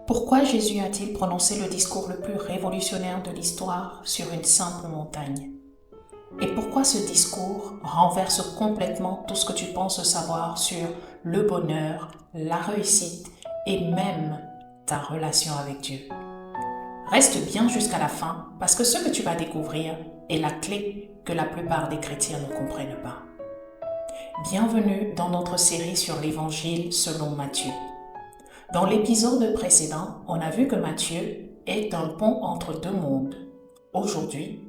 Pourquoi Jésus a-t-il prononcé le discours le plus révolutionnaire de l'histoire sur une simple montagne? Et pourquoi ce discours renverse complètement tout ce que tu penses savoir sur le bonheur, la réussite et même ta relation avec Dieu? Reste bien jusqu'à la fin parce que ce que tu vas découvrir est la clé que la plupart des chrétiens ne comprennent pas. Bienvenue dans notre série sur l'Évangile selon Matthieu. Dans l'épisode précédent, on a vu que Matthieu est un pont entre deux mondes. Aujourd'hui,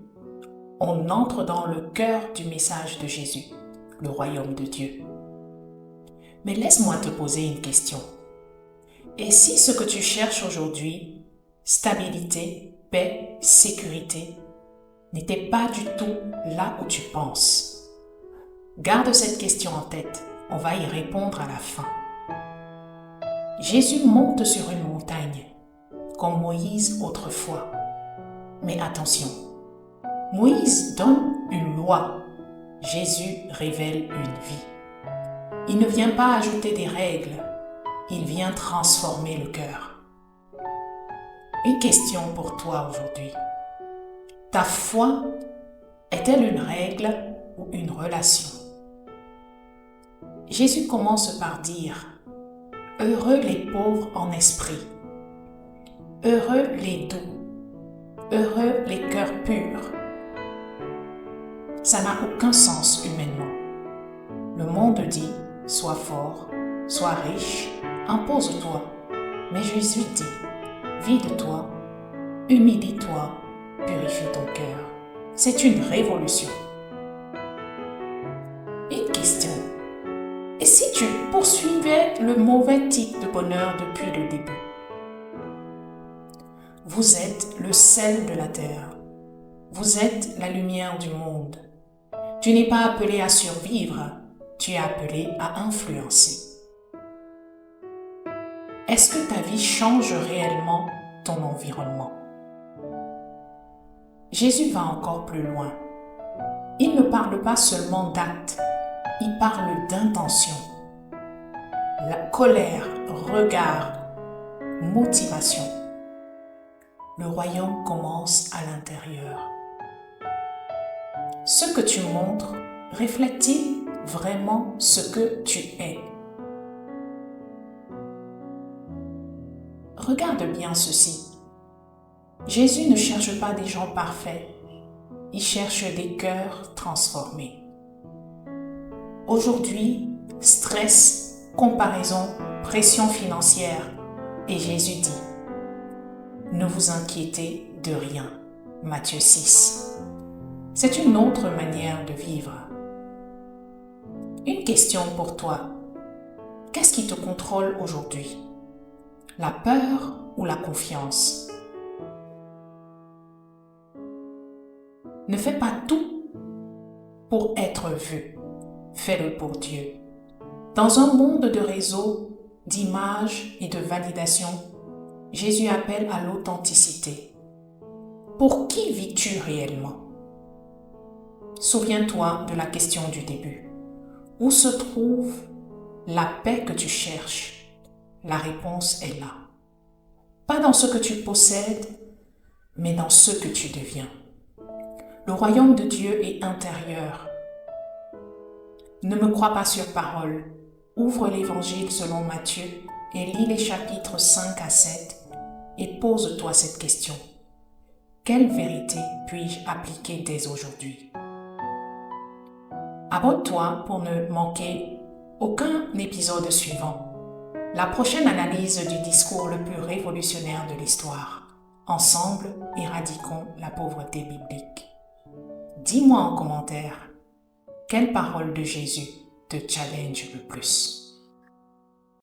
on entre dans le cœur du message de Jésus, le royaume de Dieu. Mais laisse-moi te poser une question. Et si ce que tu cherches aujourd'hui, stabilité, paix, sécurité, n'était pas du tout là où tu penses? Garde cette question en tête, on va y répondre à la fin. Jésus monte sur une montagne, comme Moïse autrefois. Mais attention, Moïse donne une loi, Jésus révèle une vie. Il ne vient pas ajouter des règles, il vient transformer le cœur. Une question pour toi aujourd'hui. Ta foi est-elle une règle ou une relation? Jésus commence par dire « Heureux les pauvres en esprit, heureux les doux, heureux les cœurs purs. » Ça n'a aucun sens humainement. Le monde dit « Sois fort, sois riche, impose-toi. » Mais Jésus dit « Vide-toi, humilie-toi, purifie ton cœur. » C'est une révolution. Une question. Et si tu poursuivais le mauvais type de bonheur depuis le début? Vous êtes le sel de la terre. Vous êtes la lumière du monde. Tu n'es pas appelé à survivre, tu es appelé à influencer. Est-ce que ta vie change réellement ton environnement? Jésus va encore plus loin. Il ne parle pas seulement d'actes, il parle d'intention. La colère, regard, motivation. Le royaume commence à l'intérieur. Ce que tu montres reflète-t-il vraiment ce que tu es? Regarde bien ceci. Jésus ne cherche pas des gens parfaits, il cherche des cœurs transformés. Aujourd'hui, stress, comparaison, pression financière, et Jésus dit « Ne vous inquiétez de rien » Matthieu 6. C'est une autre manière de vivre. Une question pour toi. Qu'est-ce qui te contrôle aujourd'hui? La peur ou la confiance? Ne fais pas tout pour être vu. Fais-le pour Dieu. Dans un monde de réseaux, d'images et de validation, Jésus appelle à l'authenticité. Pour qui vis-tu réellement? Souviens-toi de la question du début. Où se trouve la paix que tu cherches? La réponse est là. Pas dans ce que tu possèdes, mais dans ce que tu deviens. Le royaume de Dieu est intérieur. Ne me crois pas sur parole. Ouvre l'Évangile selon Matthieu et lis les chapitres 5 à 7 et pose-toi cette question. Quelle vérité puis-je appliquer dès aujourd'hui? Abonne-toi pour ne manquer aucun épisode suivant. La prochaine analyse du discours le plus révolutionnaire de l'histoire. Ensemble, éradiquons la pauvreté biblique. Dis-moi en commentaire, quelle parole de Jésus te challenge le plus?